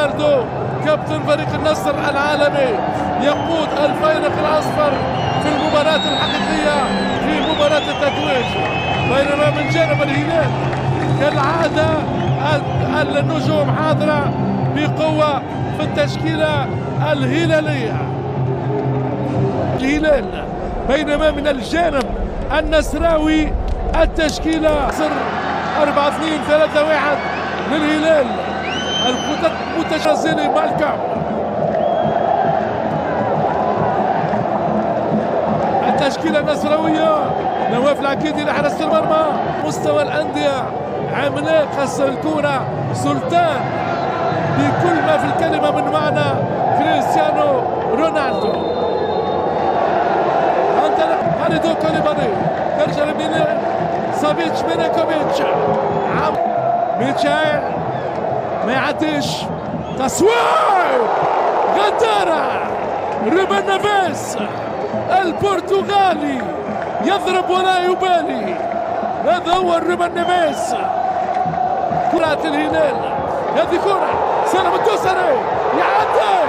رونالدو كابتن فريق النصر العالمي يقود الفريق الأصفر في المباراة الحقيقية في مباراة التتويج. بينما من جانب الهلال كالعادة النجوم حاضرة بقوة في التشكيلة الهلالية. الهلال بينما من الجانب النصراوي التشكيلة 4-2-3-1 للهلال المتجازلي مالكم. التشكيلة النصراوية نواف العكيدي لحراسة المرمى. مستوى الأندية عملاق خاصة الكرة سلطان بكل ما في الكلمة من معنى كريستيانو رونالدو. انطلق خالد كوليبالي ترجع لمين سافيتش مينيكوفيتش ميتشايل ما يعديش تصوير غدارة. روبن نيفيز البرتغالي يضرب ولا يبالي. هذا هو روبن نيفيز. كرة الهلال هذه كرة سالم الدوسري يعدي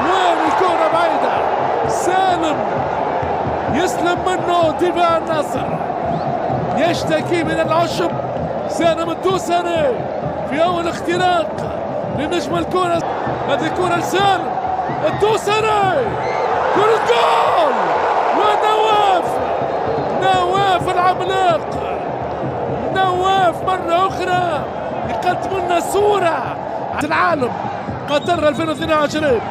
وين الكرة بعيدة. سالم يسلم منه دفاع النصر يشتكي من العشب. سالم الدوسري في اول اختراق لنجم الكرة. هذه كرة لسالم الدوسري كرة جول. ونواف العملاق نواف مرة أخرى يقدم لنا صورة العالم قطر 2022.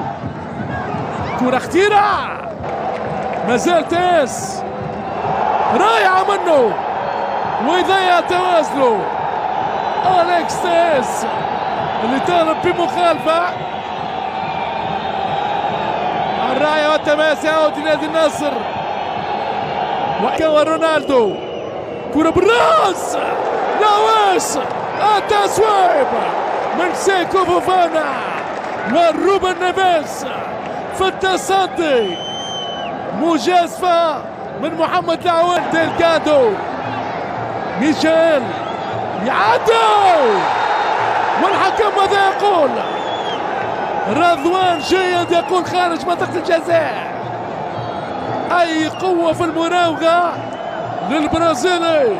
كرة اختيرة ما زال تيس رايعة منه ويضيع توازنه. أليكس تيس اللي طالب بمخالفة. الراية والتماس يعود لنادي النصر. وكان رونالدو كرة بالراس نواس التسويب من سيكو فوفانا وروبن نيفيز في التصدي. مجازفة من محمد العواد. ديلغادو ميشيل يعدي والحكم ماذا يقول؟ رضوان جيد يقول خارج منطقة الجزاء. أي قوة في المراوغة للبرازيلي.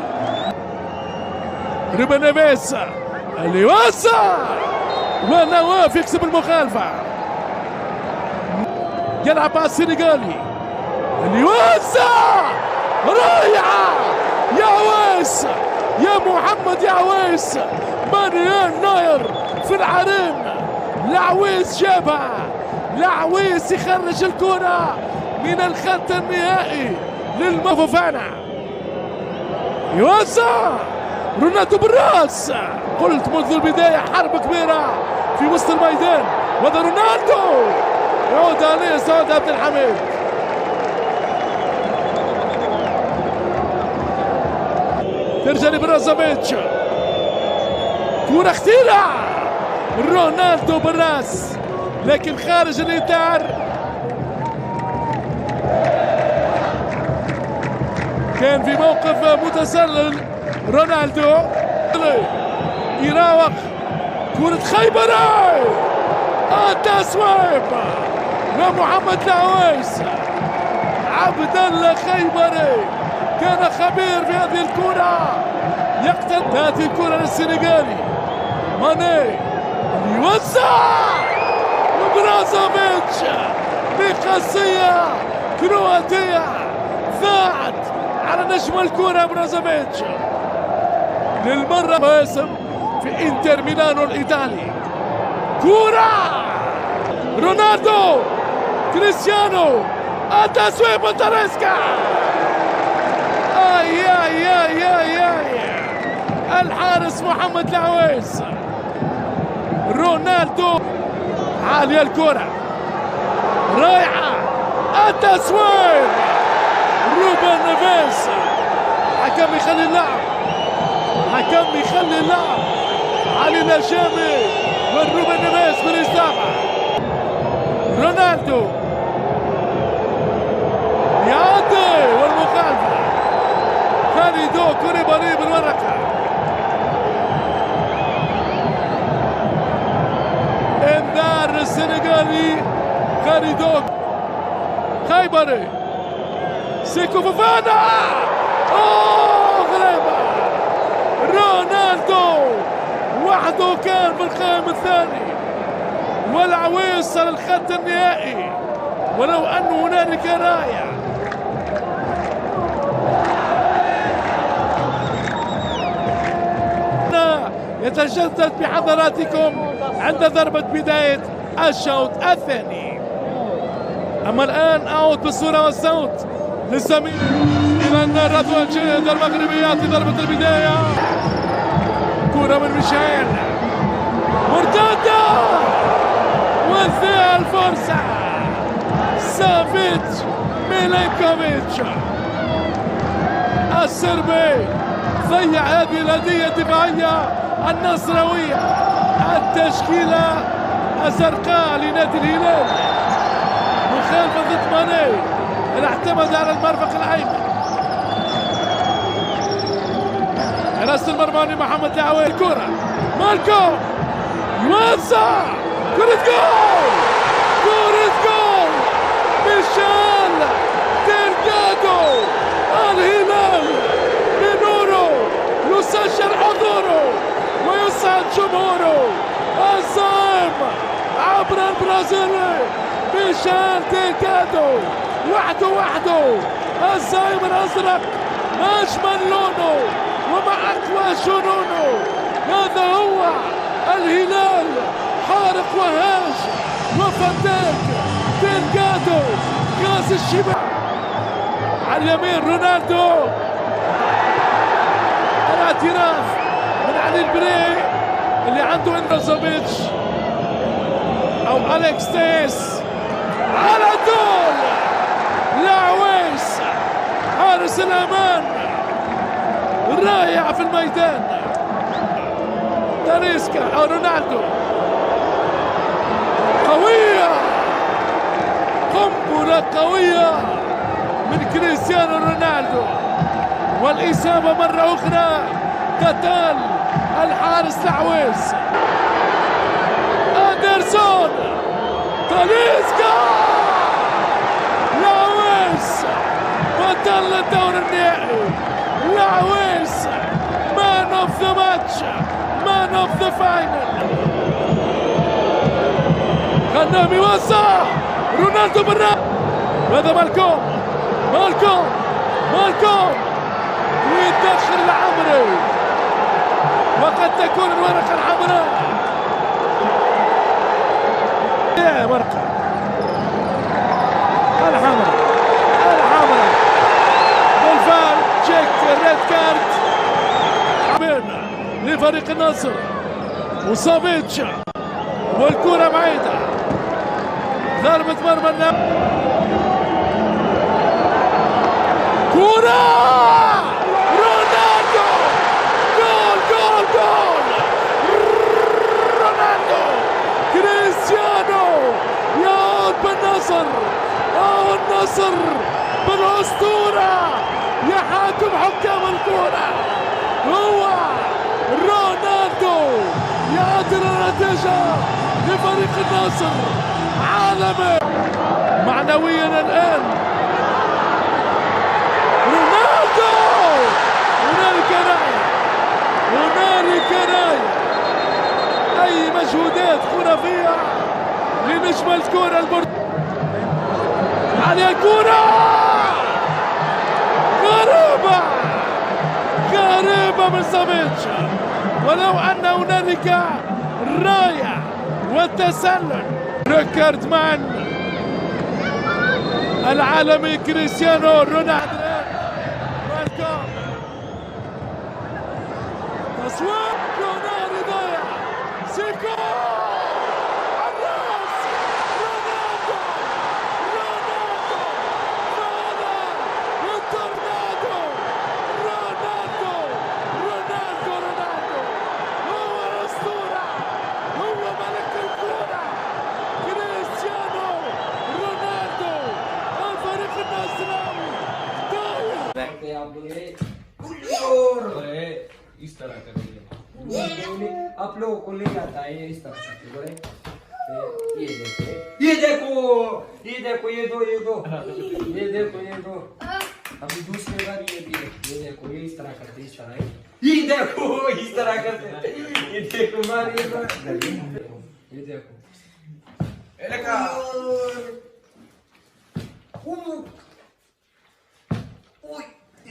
روبن نيفيز اللي يوسع ونواف يكسب المخالفة. يلعب على السنغالي اللي يوسع رائعة. يا عويس يا محمد يا عويس. مانويل نوير في العرين. العويس جابها. العويس يخرج الكرة من الخط النهائي للمفوفانا. يوسع رونالدو بالراس. قلت منذ البداية حرب كبيرة في وسط الميدان. وهذا رونالدو يعود عليه سعود عبد الحميد. ترجع لبرازوفيتش. كرة اختيرة رونالدو بالراس لكن خارج الإطار. كان في موقف متسلل رونالدو يراوغ. كرة خيبري التسويب ومحمد العويس. عبد الله خيبري كان خبير في هذه الكرة. يقتل هذه الكرة للسنغالي. ماني يوسع وبرازوفيتش بقصية كرواتية ضاعت على نجم الكرة. برازوفيتش للمرة باسم في انتر ميلانو الإيطالي. كرة رونالدو كريستيانو التسويب من تاريسكا. الحارس محمد العويس. رونالدو عالية الكرة رائعة التسويب. روبن نيفيز حكم يخلي اللعب. علي نجامي وروبن نيفيز بالإصابة. رونالدو يعدي والمخالفة. خالد كوليبالي بالورقة. إمداد السنغالي غاريدوك خيبري سيكو فوفانا غريبة رونالدو وحده كان في القائم الثاني والعويس صار الخط النهائي ولو أن هنالك راية. يتجدد بحضراتكم عند ضربة بداية الشوط الثاني. أما الآن أعود بالصورة والصوت للزميل إلى رضوان جيد المغربيات في ضربة البداية. كرة من ميشيل مرتدة وانتهى الفرصة. سافيتش ميلينكوفيتش السربي ضيع هذه الهدية الدفاعية النصراوية. التشكيلة الزرقاء لنادي الهلال مخالفة ضد ماني اللي اعتمد على المرفق الأيمن. حراسة المرمى محمد العويل. الكرة مالكو يوزع كرة جول. كرة جول ميشيل ديلغادو. الهلال بنوره يسجل حضوره ويسعد جمهوره. الزعيم عبر البرازيلي ميشيل ديلغادو وحده الزعيم الازرق اجمل لونه ومع اقوى جنونه. هذا هو الهلال حارق وهاج وفتاك ديلغادو كاس الشباب. على اليمين رونالدو الاعتراف من علي البري اللي عنده اندروزوفيتش او اليكس تيس على طول. العويس حارس الامان رائع في الميدان. تاريسكا او رونالدو قوية قنبلة قوية من كريستيانو رونالدو والإصابة مرة أخرى قتال الحارس العويس. أندرسون تاليسكا العويس بطل الدور النهائي. العويس مان اوف ذا ماتش مان اوف ذا فاينل. غنام يوزع رونالدو برا. هذا مالكوم ويدخل العمري وقد تكون الورقة الحمراء. ورقة الحمراء بالفعل تشيك ريد كارت لفريق النصر. وسافيتش والكرة بعيدة ضربة مرمى. كرة رونالدو جول رونالدو كريستيانو يعود بالنصر او النصر بالاسطورة يحاكم حكام الكرة. هو رونالدو يعدل النتيجة لفريق النصر عالمي معنويا الان. رونالدو هنالك راية اي مجهودات خرافية لنجم الكرة البرتغالي. على الكرة غريبة من سافيتش ولو ان هنالك راية والتسلل. ريكارد مان العالمي كريستيانو رونالدو. تصوير رونالدو ضيع سيكو الراس. رونالدو التورنادو. رونالدو هو الاسطورة هو ملك الكرة. كريستيانو رونالدو الفريق النصراوي इस तरह करेंगे आप लोगों को ले जाता है इस तरह से ये देखो, ये देखो, ये दो, ये दो, ये देखो, ये दो। अभी दूसरी बार ये देखो, ये इस तरह करते, इस तरह। ये देखो, इस तरह करते। ये देखो मार, ये देखो।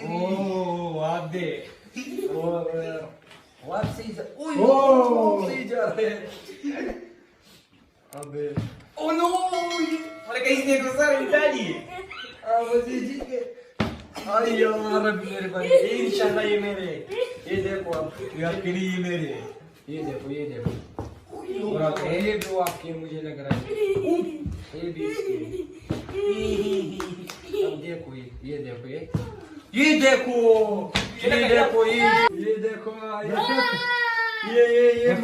Oh, आप दे। और सही जा। सही जा रहे। अबे। Oh no! Mereka इसने तो सर इटाली। मुझे जी के। आई यार अब मेरे भाई, इंशाल्लाह ये मेरे। ये देखो आप, यार के लिए ये मेरे। ये देखो, ये देखो। और आप ये दो आपके मुझे लग रहा है। ये भी इसके। अब देखो ये देखो ये देखो, ये देखो, ये देखो, ये